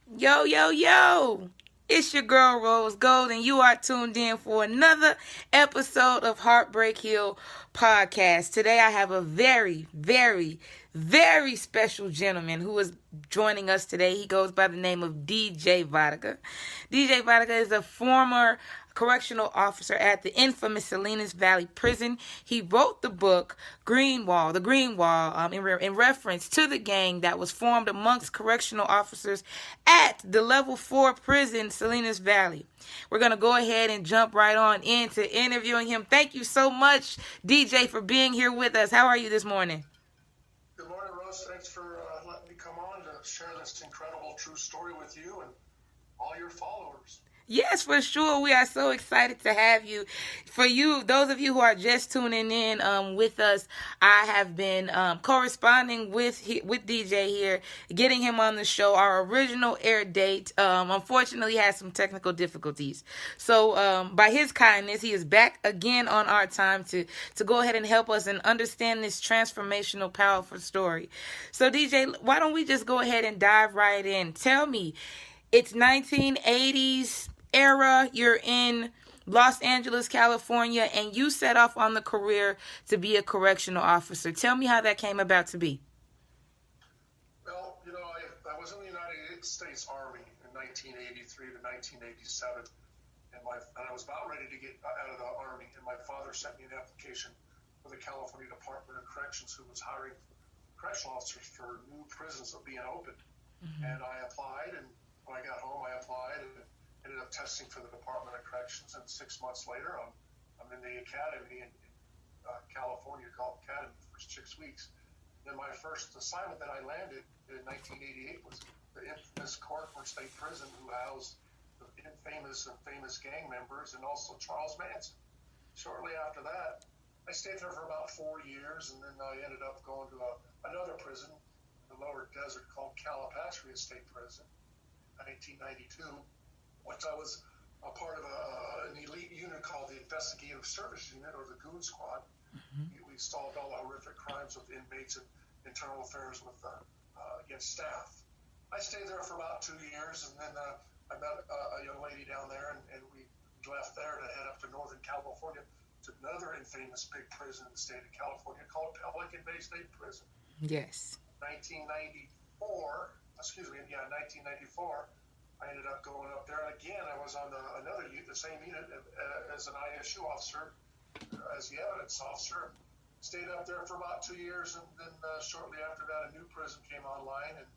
Yo, yo, yo. It's your girl Rose Gold, and you are tuned in for another episode of Heartbreak Hill Podcast. Today I have a very, very, very special gentleman who is joining us today. He goes by the name of DJ Vodicka. DJ Vodicka is a former correctional officer at the infamous Salinas Valley Prison. He wrote the book The Green Wall, in reference to the gang that was formed amongst correctional officers at the level 4 prison, Salinas Valley. We're going to go ahead and jump right on into interviewing him. Thank you so much, DJ, for being here with us. How are you this morning? Good morning, Rose. Thanks for letting me come on to share this incredible true story with you and all your followers. Yes, for sure. We are so excited to have you. For you, those of you who are just tuning in with us, I have been corresponding with DJ here, getting him on the show. Our original air date, unfortunately, had some technical difficulties. So by his kindness, he is back again on our time to go ahead and help us and understand this transformational, powerful story. So DJ, why don't we just go ahead and dive right in? Tell me, it's 1980s era, you're in Los Angeles, California, and you set off on the career to be a correctional officer. Tell me how that came about to be. Well, I was in the United States Army in 1983 to 1987, and I was about ready to get out of the Army, and my father sent me an application for the California Department of Corrections, who was hiring correctional officers for new prisons that were being opened. Mm-hmm. And I applied, and when I got home, I applied and ended up testing for the Department of Corrections, and 6 months later, I'm in the academy in California, called Academy, for 6 weeks. Then my first assignment that I landed in 1988 was the infamous Correctional State Prison, who housed the famous gang members, and also Charles Manson. Shortly after that, I stayed there for about 4 years, and then I ended up going to another prison in the lower desert called Calipatria State Prison in 1992. Once I was a part of an elite unit called the Investigative Service Unit, or the Goon Squad. Mm-hmm. We solved all the horrific crimes with inmates and internal affairs with against staff. I stayed there for about 2 years, and then I met a young lady down there, and we left there to head up to Northern California to another infamous big prison in the state of California called Pelican Bay State Prison. Yes. 1994, I ended up going up there, and again, I was on the same unit as an ISU officer, as the evidence officer. Stayed up there for about 2 years, and then shortly after that, a new prison came online. In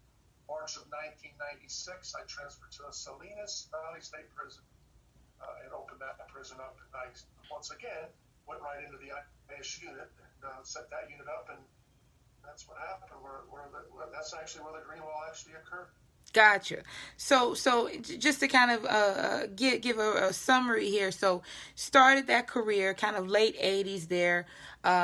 March of 1996, I transferred to the Salinas Valley State Prison and opened that prison up. And I, once again, went right into the ISU unit and set that unit up, and that's what happened. That's actually where the Green Wall actually occurred. Gotcha. So just to kind of give a summary here. So started that career kind of late 80s there.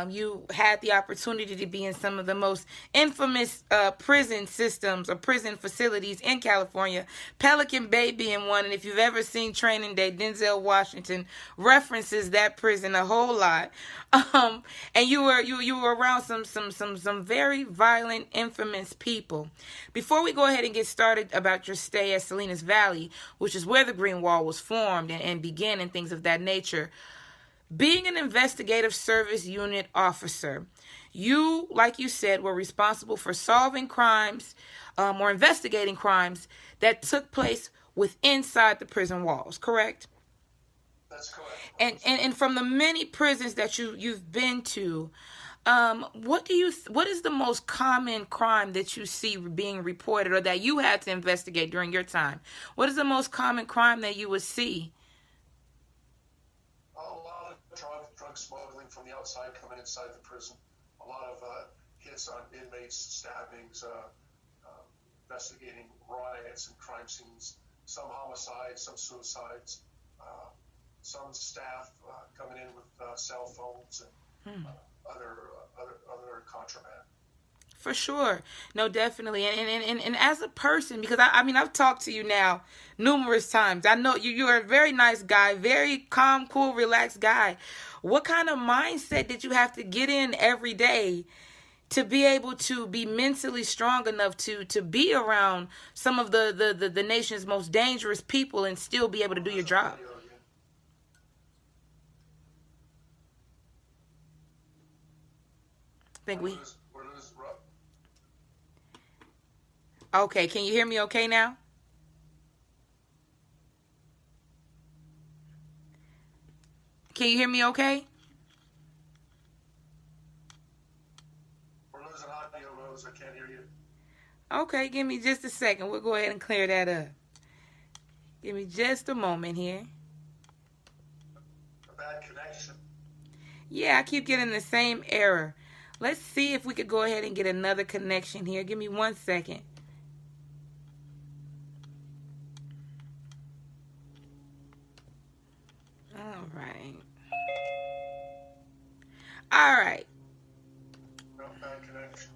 You had the opportunity to be in some of the most infamous prison systems or prison facilities in California, Pelican Bay being one. And if you've ever seen Training Day, Denzel Washington references that prison a whole lot. And you were around some very violent, infamous people. Before we go ahead and get started about your stay at Salinas Valley, which is where the Green Wall was formed and began and things of that nature, being an investigative service unit officer, you, like you said, were responsible for solving crimes or investigating crimes that took place inside the prison walls, correct? That's correct. And from the many prisons that you've been to, what is the most common crime that you see being reported or that you had to investigate during your time? What is the most common crime that you would see? A lot of drug smuggling from the outside coming inside the prison. A lot of hits on inmates, stabbings, investigating riots and crime scenes. Some homicides, some suicides. Some staff coming in with cell phones and other contraband. For sure. No, definitely. And as a person, because I've talked to you now numerous times. I know you're a very nice guy, very calm, cool, relaxed guy. What kind of mindset did you have to get in every day to be able to be mentally strong enough to be around some of the nation's most dangerous people and still be able to do your job. I think we. Okay, can you hear me okay now? Can you hear me okay? We're losing audio, Rose. I can't hear you. Okay, give me just a second. We'll go ahead and clear that up. Give me just a moment here. A bad connection. Yeah, I keep getting the same error. Let's see if we could go ahead and get another connection here. Give me 1 second. All right. All right. No, bad connection.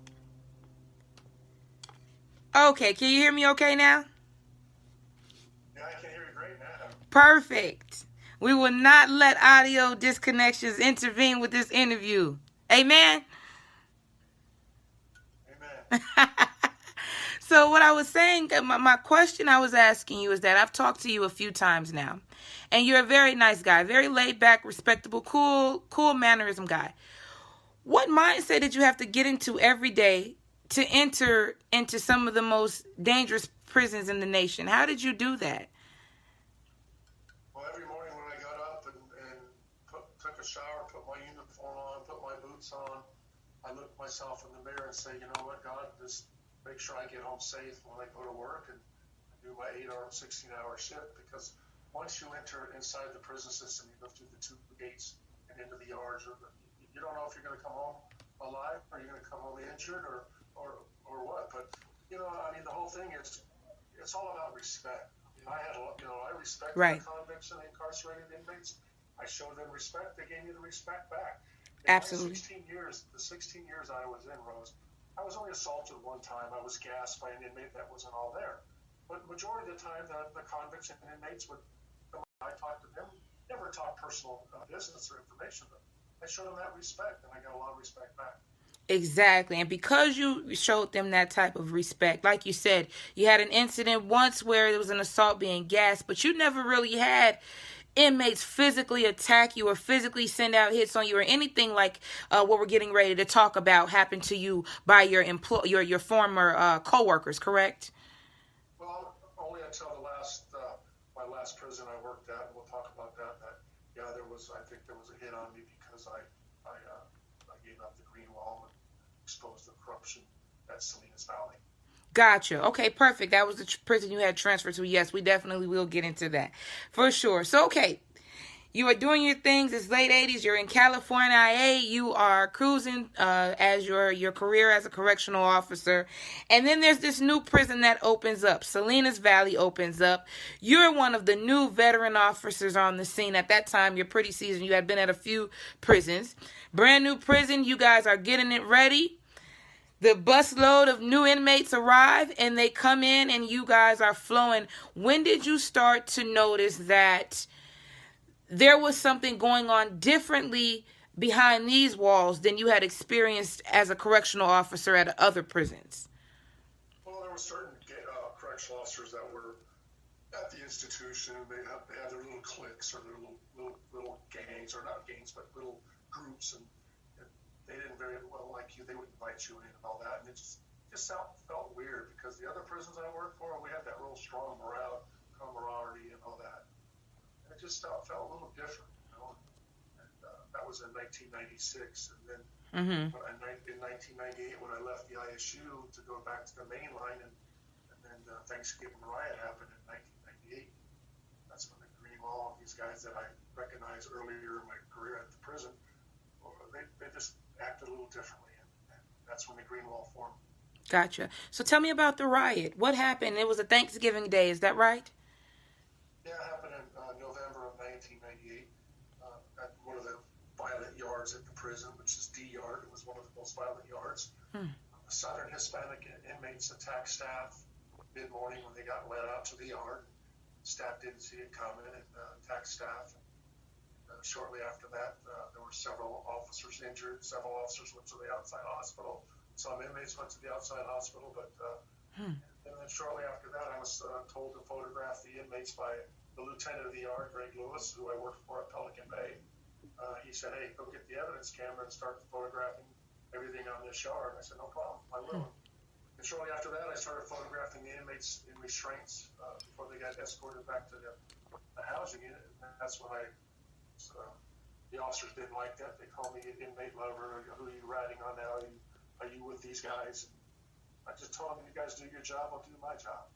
Okay, can you hear me okay now? Yeah, I can hear you great now. Perfect. We will not let audio disconnections intervene with this interview. Amen? Amen. So what I was saying, my question I was asking you is that I've talked to you a few times now, and you're a very nice guy, very laid back, respectable, cool mannerism guy. What mindset did you have to get into every day to enter into some of the most dangerous prisons in the nation? How did you do that? Well, every morning when I got up and took a shower, put my uniform on, put my boots on, I looked myself in the mirror and say, you know what, God, just make sure I get home safe when I go to work and do my 8-hour, 16-hour shift. Because once you enter inside the prison system, you go through the 2 gates and into the yards. You don't know if you're going to come home alive or you're going to come home injured or what. But, you know, I mean, the whole thing is, it's all about respect. I had, I respect the convicts and incarcerated inmates. I showed them respect. They gave me the respect back. In Absolutely. The 16 years I was in, Rose, I was only assaulted one time. I was gassed by an inmate that wasn't all there. But majority of the time, the convicts and inmates would come. I talked to them. Never talked personal business or information, but I showed them that respect, and I got a lot of respect back. Exactly. And because you showed them that type of respect, like you said, you had an incident once where there was an assault being gassed, but you never really had inmates physically attack you or physically send out hits on you or anything like what we're getting ready to talk about happened to you by your former co-workers, correct? Well, only until my last prison I worked at, and we'll talk about that. I think there was a hit on me because I gave up the green wall and exposed the corruption at Salinas Valley. Gotcha. Okay, perfect. That was the prison you had transferred to. Yes, we definitely will get into that for sure. So, okay, you are doing your things. It's late 80s. You're in California, IA. You are cruising as your career as a correctional officer. And then there's this new prison that opens up. Salinas Valley opens up. You're one of the new veteran officers on the scene. At that time, you're pretty seasoned. You had been at a few prisons. Brand new prison. You guys are getting it ready. The busload of new inmates arrive and they come in and you guys are flowing. When did you start to notice that there was something going on differently behind these walls than you had experienced as a correctional officer at other prisons? Well, there were certain correctional officers that were at the institution. They had their little cliques or their little gangs, or not gangs, but little groups, and they didn't very well like you. They would invite you in and all that, and it just felt weird because the other prisons I worked for, we had that real strong morale, camaraderie, and all that. And it just felt a little different, you know. And that was in 1996, and then in 1998 when I left the ISU to go back to the main line, and then the Thanksgiving riot happened in 1998. That's when the Green Wall, these guys that I recognized earlier in my career at the prison, they just acted a little differently, and that's when the Green Wall formed. Gotcha. So tell me about the riot. What happened? It was a Thanksgiving Day, is that right? Yeah, it happened in November of 1998 at one of the violent yards at the prison, which is D Yard. It was one of the most violent yards. Southern Hispanic inmates attacked staff mid-morning when they got led out to the yard. Staff didn't see it coming and attacked staff. Shortly after that, there were several officers injured. Several officers went to the outside hospital. Some inmates went to the outside hospital, but and then shortly after that, I was told to photograph the inmates by the lieutenant of the yard, Greg Lewis, who I worked for at Pelican Bay. He said, "Hey, go get the evidence camera and start photographing everything on this yard." I said, "No problem, I will." And shortly after that, I started photographing the inmates in restraints before they got escorted back to the housing unit. And that's when the officers didn't like that. They called me an inmate lover. "Who are you ratting on now? Are you with these guys?" I just told them, "You guys do your job, I'll do my job."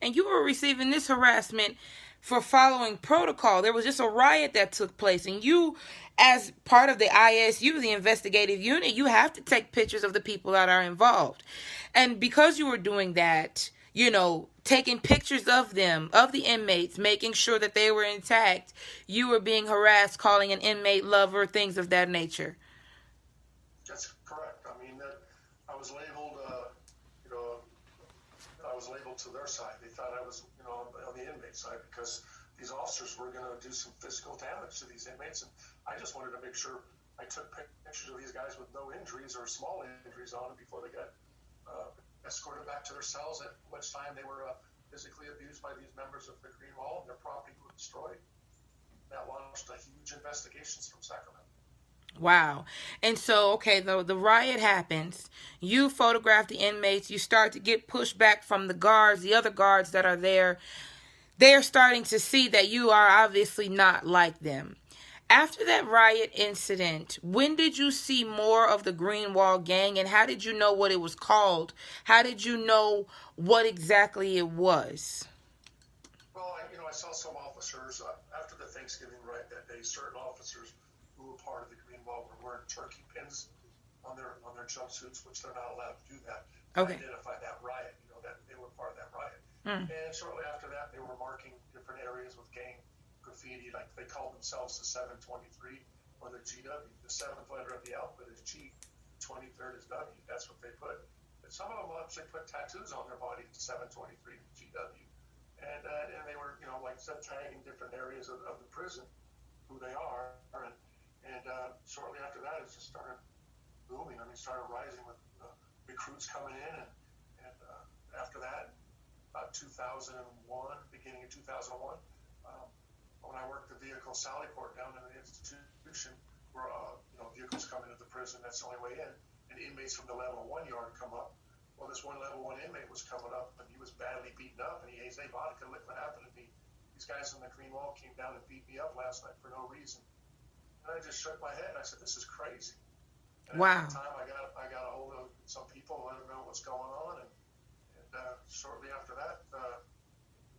And you were receiving this harassment for following protocol. There was just a riot that took place, and you, as part of the ISU, the investigative unit, you have to take pictures of the people that are involved. And because you were doing that, taking pictures of them, of the inmates, making sure that they were intact, you were being harassed, calling an inmate lover, things of that nature. That's correct. I mean, I was labeled, to their side. They thought I was, on the inmate side, because these officers were going to do some physical damage to these inmates, and I just wanted to make sure I took pictures of these guys with no injuries or small injuries on them before they got escorted back to their cells, at which time they were physically abused by these members of the Green Wall, and their property was destroyed. That launched a huge investigations from Sacramento. Wow. And so, okay, the riot happens. You photograph the inmates. You start to get pushed back from the guards, the other guards that are there. They're starting to see that you are obviously not like them. After that riot incident, when did you see more of the Green Wall Gang, and how did you know what it was called? How did you know what exactly it was? Well, I saw some officers after the Thanksgiving riot that day. Certain officers who were part of the Green Wall were wearing turkey pins on their jumpsuits, which they're not allowed to do that. Okay. To identify that riot, that they were part of that riot. And shortly after that, they were marking different areas with gang graffiti, like they called themselves the 723 or the GW. The seventh letter of the alphabet is G, 23rd is W. That's what they put. But some of them actually put tattoos on their body, 723 GW. And they were, like I said, tagging different areas of the prison, who they are. And shortly after that, it just started booming. Started rising with recruits coming in. And after that, about 2001, beginning of 2001, when I worked the vehicle Sally Port down in the institution, where vehicles come into the prison, that's the only way in, and inmates from the level 1 yard come up. Well, this one level 1 inmate was coming up, and he was badly beaten up, and he says, "Hey, Vodicka, look what happened to me. These guys on the Green Wall came down and beat me up last night for no reason." And I just shook my head. I said, "This is crazy." And wow. At the time, I got a hold of some people, let them know what's going on, and shortly after that,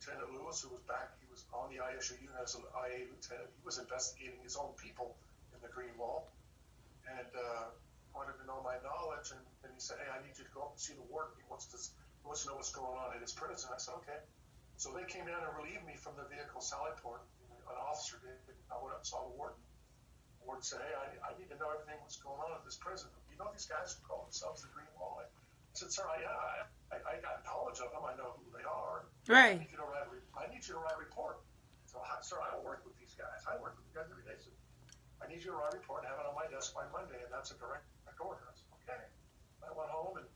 Lieutenant Lewis, who was back, he was on the ISU unit as an IA lieutenant. He was investigating his own people in the Green Wall, and wanted to know my knowledge. And he said, "Hey, I need you to go up and see the warden. He wants to know what's going on at his prison." I said, "Okay." So they came down and relieved me from the vehicle Sallyport. An officer did. I went up and saw the warden. The warden said, "Hey, I need to know everything what's going on at this prison. You know these guys who call themselves the Green Wall?" I said, "Sir, I got knowledge of them. I know who they are. Right. I need you to write a report." So, "Sir, I don't work with these guys. I work with you guys every day." So, "I need you to write a report and have it on my desk by Monday," and that's a direct order. I said, "Okay." I went home and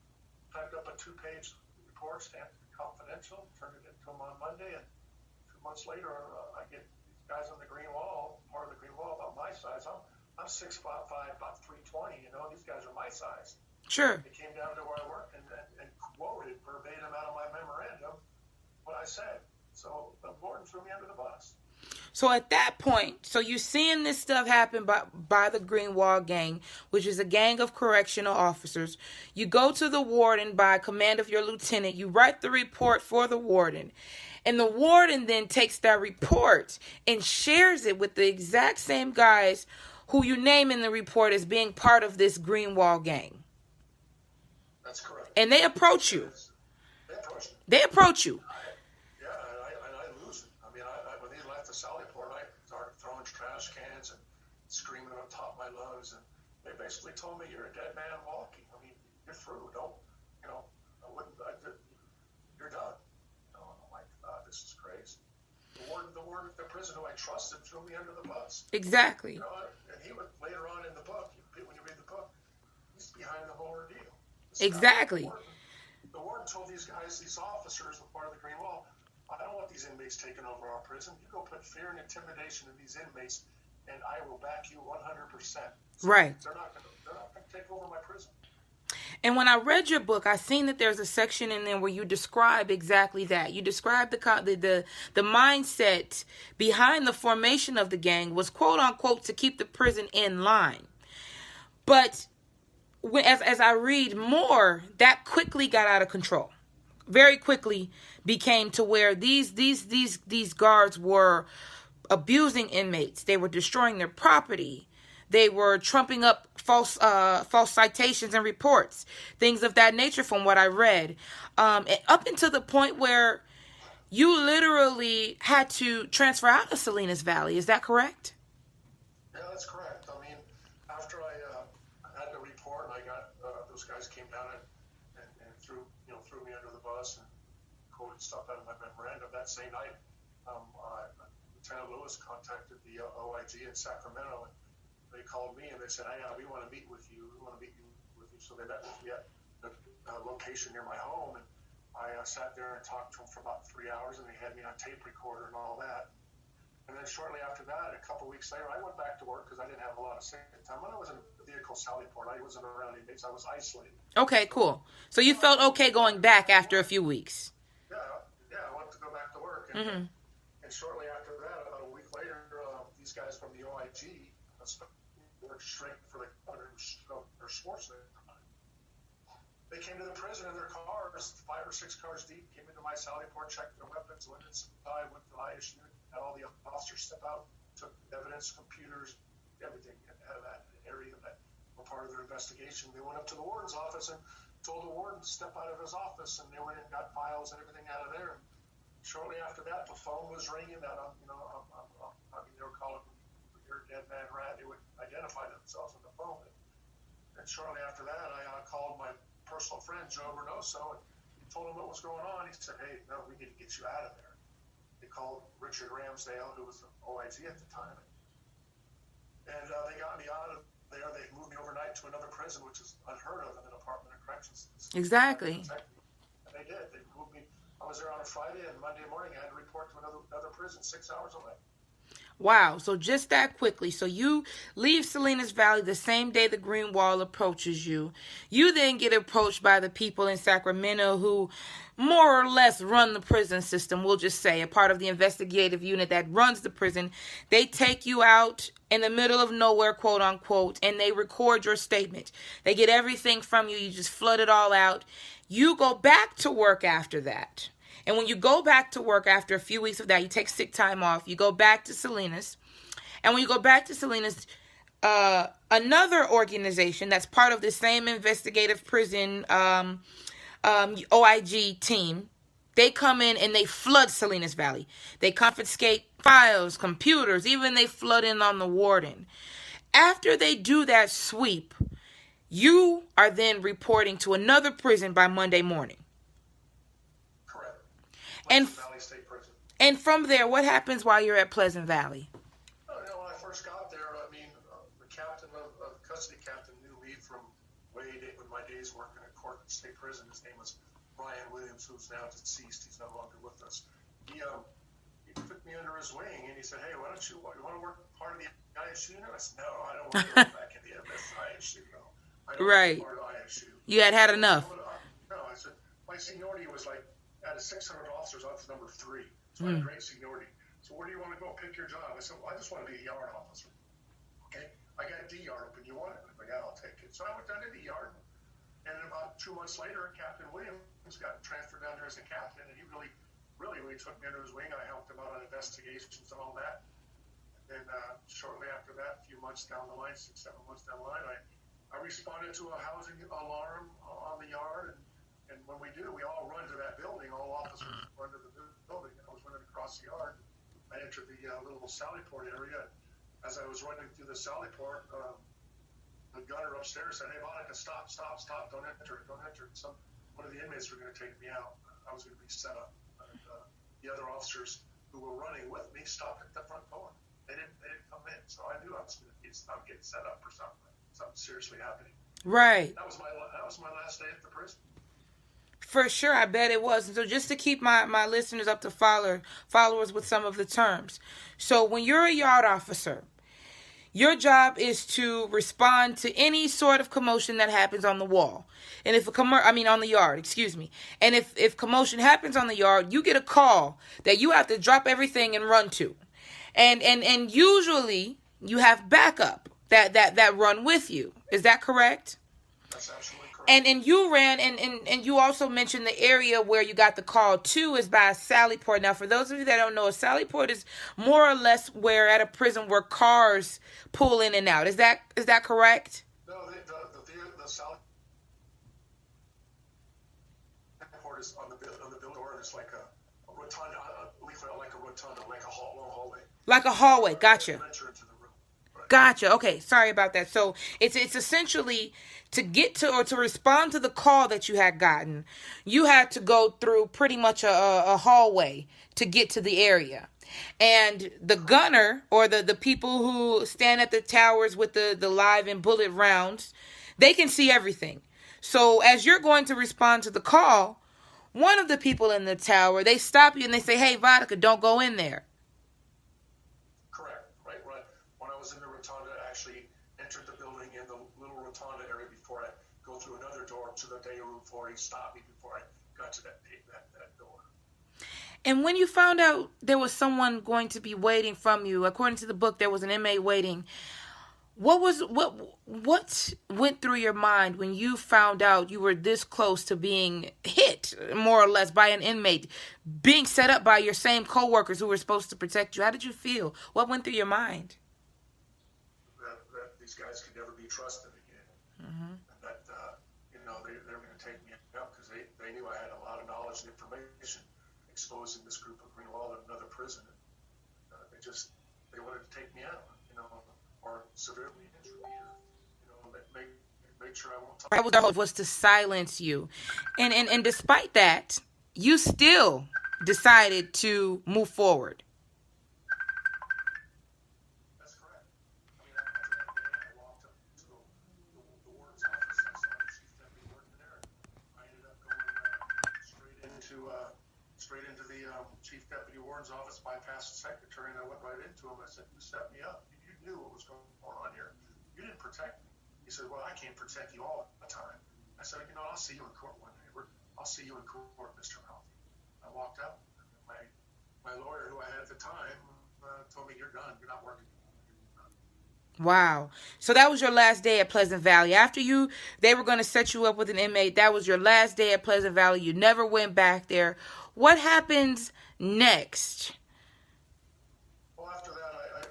typed up a 2-page report, stamped it confidential, turned it into them on Monday, and 2 months later, I get these guys on the Green Wall, part of the Green Wall, about my size. I'm 6'5", about 320. These guys are my size. Sure. They came down to where I work and quoted verbatim out of my memorandum what I said. So the warden threw me under the bus. So at that point, so you're seeing this stuff happen by the Green Wall Gang, which is a gang of correctional officers. You go to the warden by command of your lieutenant. You write the report for the warden. And the warden then takes that report and shares it with the exact same guys who you name in the report as being part of this Green Wall Gang. That's correct. And they approach you. They approach you. I lose it. When they left the Sallyport, I started throwing trash cans and screaming on top of my lungs, and they basically told me, "You're a dead man walking. You're through. You're done." I'm like, "This is crazy." The warden at the prison who I trusted threw me under the bus. Exactly. And he would later on in the book, when you read the book, he's behind the whole ordeal. Exactly. The warden told these guys, these officers, the part of the Green Wall, I don't want these inmates taking over our prison. You go put fear and intimidation in these inmates, and I will back you 100%. So Right. They're not going to take over my prison. And when I read your book, I seen that there's a section in there where you describe exactly that. You describe the mindset behind the formation of the gang was, quote unquote, to keep the prison in line. But as I read more, that quickly got out of control. Very quickly became to where these guards were abusing inmates. They were destroying their property. They were trumping up false citations and reports, things of that nature from what I read. Up until the point where you literally had to transfer out of Salinas Valley. Is that correct? Yeah, that's correct. I mean, after I had the report, and I got those guys came down and threw me under the bus and quoted stuff out of my memorandum. That same night, Lieutenant Lewis contacted the OIG in Sacramento, and they called me and they said, we want to meet with you. We want to meet with you. So they met with me at the location near my home, and I sat there and talked to them for about 3 hours, and they had me on tape recorder and all that. And then shortly after that, a couple weeks later, I went back to work because I didn't have a lot of sick time. When I was in the vehicle Sallyport, I wasn't around inmates. I was isolated. Okay, cool. So you felt okay going back after a few weeks? Yeah, I wanted to go back to work. And, and shortly after that, about a week later, these guys from the OIG, worked straight for the governor, or Schwarzenegger. They came to the prison in their cars, 5 or 6 cars deep, came into my Sallyport, checked their weapons, went inside, went to the ISU, had all the officers step out, took evidence, computers, everything out of that area that were part of their investigation. They went up to the warden's office and told the warden to step out of his office, and they went and got files and everything out of there. And shortly after that, the phone was ringing. That they were calling, "You're a dead man, rat." They would identify themselves on the phone. And shortly after that, I called my personal friend Joe Renoso and told him what was going on. He said, "Hey, no, we need to get you out of there." They called Richard Ramsdale, who was the OIG at the time, and they got me out of there. They moved me overnight to another prison, which is unheard of in the Department of Corrections. Exactly. And they did. They moved me. I was there on a Friday, and Monday morning I had to report to another prison 6 hours away. Wow, so just that quickly. So you leave Salinas Valley the same day the Green Wall approaches you. You then get approached by the people in Sacramento who more or less run the prison system, we'll just say, a part of the investigative unit that runs the prison. They take you out in the middle of nowhere, quote unquote, and they record your statement. They get everything from you. You just flood it all out. You go back to work after that. And when you go back to work after a few weeks of that, you take sick time off, you go back to Salinas. And when you go back to Salinas, another organization that's part of the same investigative prison OIG team, they come in and they flood Salinas Valley. They confiscate files, computers, even they flood in on the warden. After they do that sweep, you are then reporting to another prison by Monday morning. And Valley State Prison. And from there, what happens while you're at Pleasant Valley? When I first got there, the captain custody captain knew me from when my days working at Cork State Prison. His name was Brian Williams, who's now deceased. He's no longer with us. He took me under his wing and he said, "Hey, why don't you want to work part of the ISU?" And I said, "No, I don't want to go back in the ISU. No, I don't want to be part of ISU." You had enough. No, I said my seniority was like. Out of 600 officers, I was number 3. So I had great seniority. So where do you want to go? Pick your job. I said, well, I just want to be a yard officer. Okay? I got a D yard open. You want it? I said, yeah, I'll take it. So I went down to the yard. And about 2 months later, Captain Williams got transferred down there as a captain. And he really took me under his wing. I helped him out on investigations and all that. And shortly after that, a few months down the line, 6-7 months down the line, I responded to a housing alarm on the yard. And when we do, we all run to that building. All officers run to the building. I was running across the yard. I entered the little Sallyport area. As I was running through the Sallyport, the gunner upstairs said, "Hey, Vodicka, stop, don't enter. One of the inmates were going to take me out. I was going to be set up." And the other officers who were running with me stopped at the front door. They didn't come in. So I knew I was going to get set up for something seriously happening. Right. That was my last day at the prison. For sure, I bet it was. And so just to keep my listeners up to followers with some of the terms. So when you're a yard officer, your job is to respond to any sort of commotion that happens on the wall. And if on the yard, excuse me. And if commotion happens on the yard, you get a call that you have to drop everything and run to. And usually you have backup that run with you. Is that correct? That's absolutely correct. And you ran, and you also mentioned the area where you got the call to is by a Sally Port. Now, for those of you that don't know, a Sally Port is more or less where at a prison where cars pull in and out. Is that correct? No, the Sally Port is on the building door, and it's like a rotunda, like a rotunda, like a long hallway. Like a hallway. Gotcha. Enter into the room. Right. Gotcha. Okay, sorry about that. So it's essentially to get to or to respond to the call that you had gotten, you had to go through pretty much a hallway to get to the area. And the gunner or the people who stand at the towers with the live and bullet rounds, they can see everything. So as you're going to respond to the call, one of the people in the tower, they stop you and they say, "Hey, Vodicka, don't go in there." Correct. Right. When I was in the rotunda, I actually entered the building in the little rotunda area before I go through another door to the day room floor. He stopped me before I got to that door. And when you found out there was someone going to be waiting from you, according to the book, there was an inmate waiting. What went through your mind when you found out you were this close to being hit, more or less, by an inmate, being set up by your same coworkers who were supposed to protect you? How did you feel? What went through your mind? That these guys could never be trusted again. Mm-hmm. That they were going to take me out because they knew I had a lot of knowledge and information exposing this group of Greenwald in another prison. They wanted to take me out, or severely injure me, make sure I won't talk. That was their hope, was to silence you, and despite that, you still decided to move forward. That's correct. After that day, I walked up to the warden's office. I saw the chief deputy warden there. I ended up going straight into the chief deputy warden's office, bypassed the secretary, and I went right into him. I said, "You set me up. You knew what was going on here. You didn't protect me." He said, "Well, I can't protect you all the time." I said, "I'll see you in court one day. I'll see you in court, Mr. Malfi." I walked out. My lawyer, who I had at the time, told me, "You're done. You're not working." Wow. So that was your last day at Pleasant Valley. After they were going to set you up with an inmate, that was your last day at Pleasant Valley. You never went back there. What happens next? Well, after that,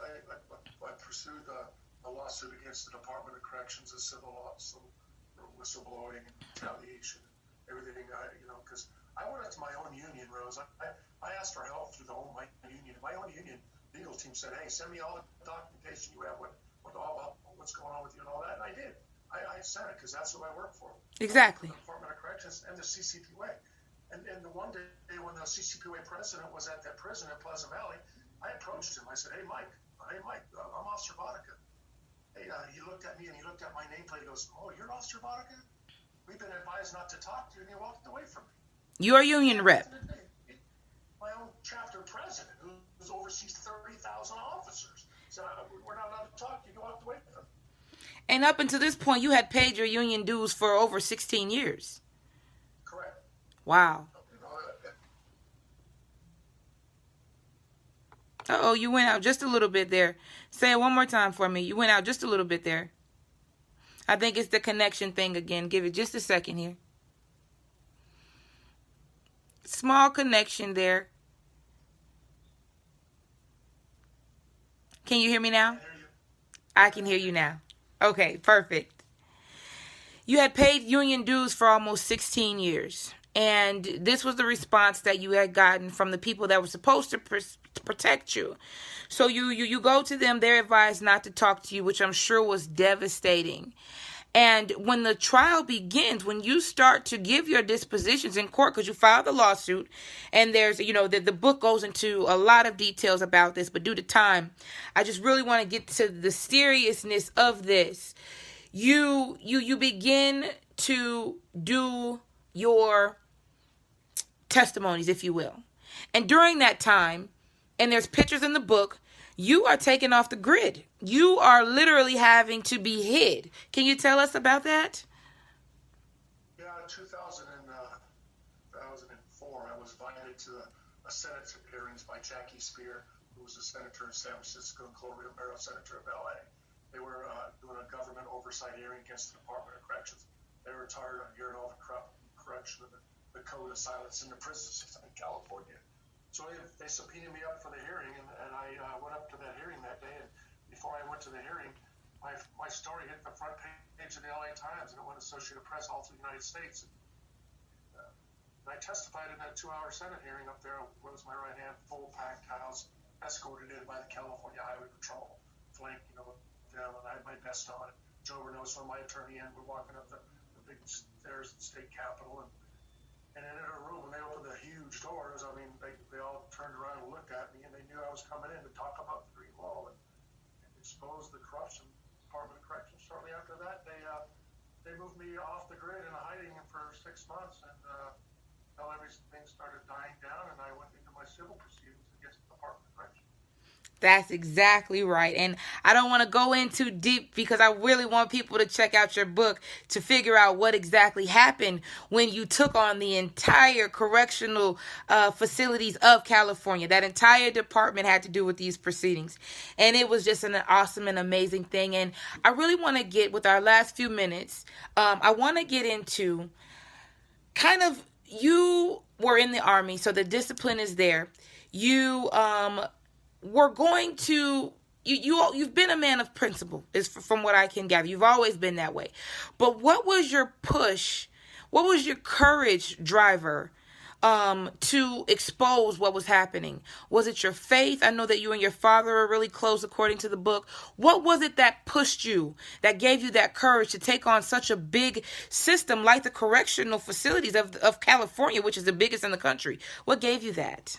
I pursued a lawsuit against the Department of Corrections, a civil lawsuit for whistleblowing and retaliation, everything. Because I went into my own union, Rose. I asked for help through my union. My own union legal team said, "Hey, send me all the documentation you have, all about what's going on with you and all that." And I did. I sent it because that's who I work for. Exactly. The Department of Corrections and the CCPA. And the one day when the CCPA president was at that prison at Pleasant Valley, I approached him. I said, "Hey, Mike, I'm Officer Vodicka." Hey, he looked at me and he looked at my nameplate. He goes, "Oh, you're Officer Vodicka? We've been advised not to talk to you," and he walked away from me. You're a union rep. My own chapter president, who oversees 30,000 officers, said, "We're not allowed to talk to you." He walked away from me. And up until this point, you had paid your union dues for over 16 years. Correct. Wow. Uh-oh, you went out just a little bit there. Say it one more time for me. You went out just a little bit there. I think it's the connection thing again. Give it just a second here. Small connection there. Can you hear me now? I can hear you now. Okay, perfect. You had paid union dues for almost 16 years. And this was the response that you had gotten from the people that were supposed to protect you. So you go to them. They're advised not to talk to you, which I'm sure was devastating. And when the trial begins, when you start to give your dispositions in court, because you filed the lawsuit, and there's, the book goes into a lot of details about this, but due to time, I just really want to get to the seriousness of this. you begin to do your testimonies, if you will. And during that time, and there's pictures in the book, you are taken off the grid. You are literally having to be hid. Can you tell us about that? Yeah, in 2004, I was invited to a Senate hearings by Jackie Spear, who was a senator in San Francisco and Columbia Maryland senator of LA. They were doing a government oversight hearing against the Department of Corrections. They were tired of hearing all the corruption and the code of silence in the prison system in California. So they subpoenaed me up for the hearing, and I went up to that hearing that day. And before I went to the hearing, my story hit the front page of the LA Times, and it went to Associated Press all through the United States. And I testified in that 2-hour Senate hearing up there. Was my right hand, full packed house, escorted in by the California Highway Patrol, flanked, them, and I had my vest on. Joe Renoso, my attorney, and we're walking up the big stairs at the state capitol, and in a room, when they opened the huge doors, I mean, they all turned around and looked at me, and they knew I was coming in to talk about the Green Wall and expose the corruption. Department of Corrections. Shortly after that, they moved me off the grid and hiding for 6 months, and until everything started dying down, and I went into my civil proceedings against the Department of Corrections. That's exactly right. And I don't want to go in too deep because I really want people to check out your book to figure out what exactly happened when you took on the entire correctional facilities of California. That entire department had to do with these proceedings. And it was just an awesome and amazing thing. And I really want to get, with our last few minutes, I want to get into kind of, you were in the Army, so the discipline is there. You we're going to you've been a man of principle, is from what I can gather. You've always been that way. But what was your push? What was your courage driver to expose what was happening? Was it your faith? I know that you and your father are really close, according to the book. What was it that pushed you, that gave you that courage to take on such a big system like the correctional facilities of California, which is the biggest in the country? What gave you that?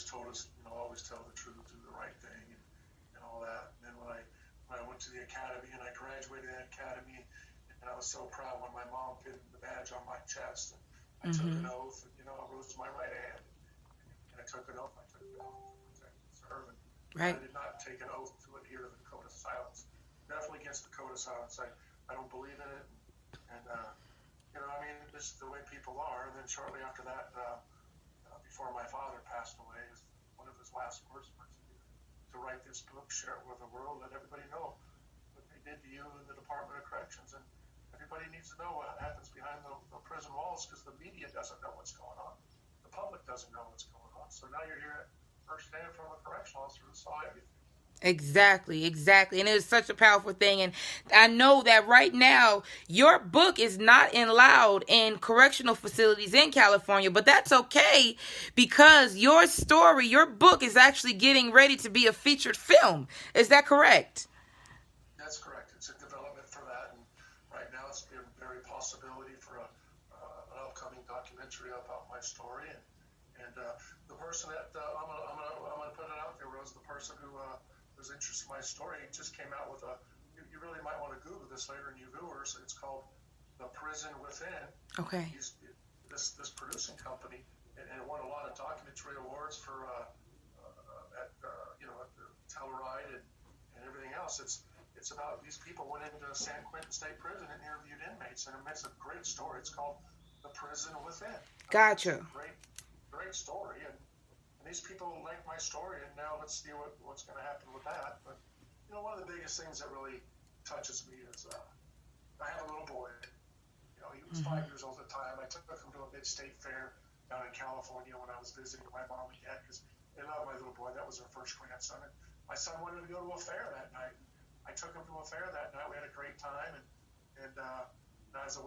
Told us, always tell the truth, do the right thing, and all that. And then when I went to the academy and I graduated that academy, and I was so proud when my mom pinned the badge on my chest, and I took an oath, and I rose to my right hand, and I took an oath. I took an oath to protect and serve, and right. I did not take an oath to adhere to the code of silence. Definitely against the code of silence. I don't believe in it, and this is the way people are. And then shortly after that, before my father passed away, one of his last words was to write this book, share it with the world, let everybody know what they did to you in the Department of Corrections. And everybody needs to know what happens behind the prison walls, because the media doesn't know what's going on. The public doesn't know what's going on. So now you're here firsthand from a correctional officer who saw everything. Exactly. And it is such a powerful thing. And I know that right now, your book is not allowed in correctional facilities in California, but that's okay, because your story, your book is actually getting ready to be a featured film. Is that correct? That's correct. It's in development for that. And right now it's a very possibility for an upcoming documentary about my story. And the person that I'm gonna put it out there was the person who was interested in my story. He just came out with you really might want to Google this later, new viewers. It's called The Prison Within. Okay. This producing company, and it won a lot of documentary awards for at the Telluride and everything else. It's about these people went into San Quentin State Prison and interviewed inmates, and it makes a great story. It's called The Prison Within. Gotcha. Great story, and these people like my story, and now let's see what's going to happen with that. But one of the biggest things that really touches me is I have a little boy. He was 5 years old at the time. I took him to a mid-state fair down in California when I was visiting with my mom and dad, because they love my little boy. That was their first grandson. And my son wanted to go to a fair that night. I took him to a fair that night. We had a great time, and as I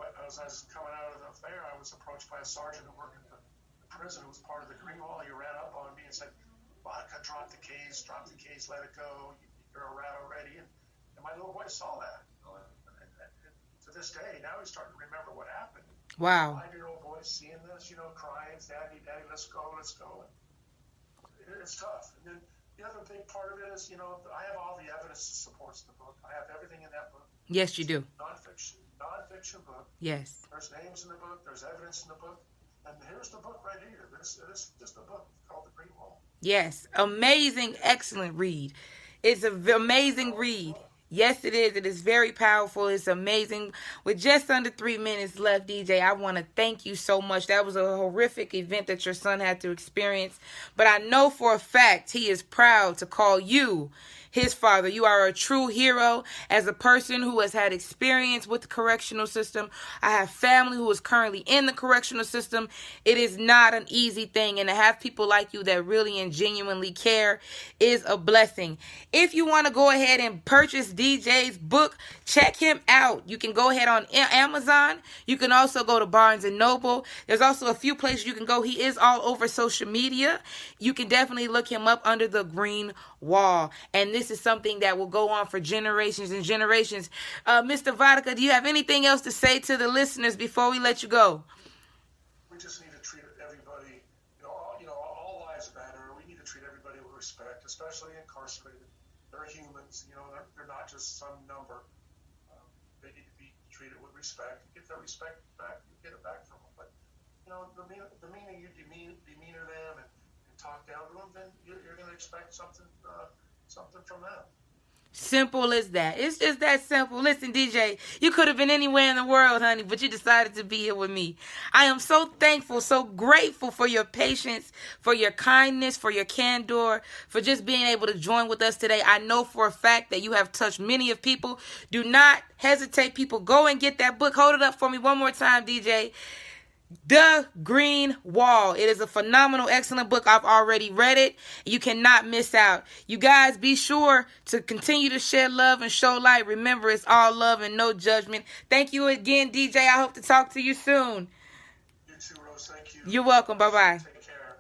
was coming out of the fair, I was approached by a sergeant who worked at the prison, who was part of the Green Wall. He ran up on me and said, "Vodicka, drop the case, let it go. You're a rat already." And my little boy saw that. And to this day, now he's starting to remember what happened. Wow. 5-year-old boy seeing this, crying, "Daddy, let's go." And it's tough. And then, the other big part of it is, I have all the evidence that supports the book. I have everything in that book. Yes, you do. Nonfiction book. Yes. There's names in the book. There's evidence in the book. And here's the book right here. This is just a book called The Green Wall. Yes. Amazing, excellent read. It's an amazing read. Yes, it is. It is very powerful. It's amazing. With just under 3 minutes left, DJ, I want to thank you so much. That was a horrific event that your son had to experience. But I know for a fact he is proud to call you his father. You are a true hero. As a person who has had experience with the correctional system, I have family who is currently in the correctional system. It is not an easy thing, and to have people like you that really and genuinely care is a blessing. If you want to go ahead and purchase DJ's book, check him out. You can go ahead on Amazon. You can also go to Barnes & Noble. There's also a few places you can go. He is all over social media. You can definitely look him up under The Green Wall. And this is something that will go on for generations and generations. Mr. Vodicka, do you have anything else to say to the listeners before we let you go? We just need to treat everybody, all lives matter. We need to treat everybody with respect, especially incarcerated. They're humans, they're not just some number. They need to be treated with respect. You get that respect back, you get it back from them. But, the minute you demeanor them and talk down to them, then you're going to expect something from them. Simple as that. It's just that simple. Listen, DJ, you could have been anywhere in the world, honey, but you decided to be here with me. I am so thankful, so grateful for your patience, for your kindness, for your candor, for just being able to join with us today. I know for a fact that you have touched many of people. Do not hesitate, people. Go and get that book. Hold it up for me one more time, DJ. The Green Wall. It is a phenomenal, excellent book. I've already read it. You cannot miss out. You guys be sure to continue to share love and show light. Remember, it's all love and no judgment. Thank you again, DJ. I hope to talk to you soon. You too, Rose. Thank you. You're welcome. Bye-bye. Take care.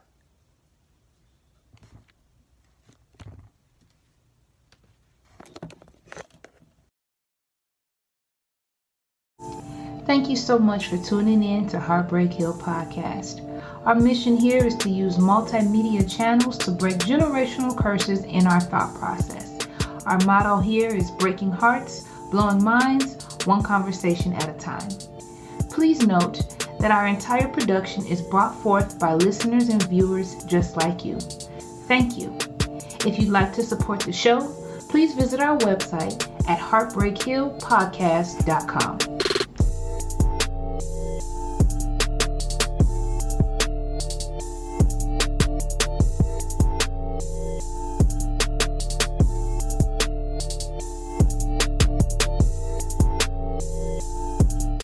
Thank you so much for tuning in to Heartbreak Hill Podcast. Our mission here is to use multimedia channels to break generational curses in our thought process. Our motto here is breaking hearts, blowing minds, one conversation at a time. Please note that our entire production is brought forth by listeners and viewers just like you. Thank you. If you'd like to support the show, please visit our website at heartbreakhillpodcast.com.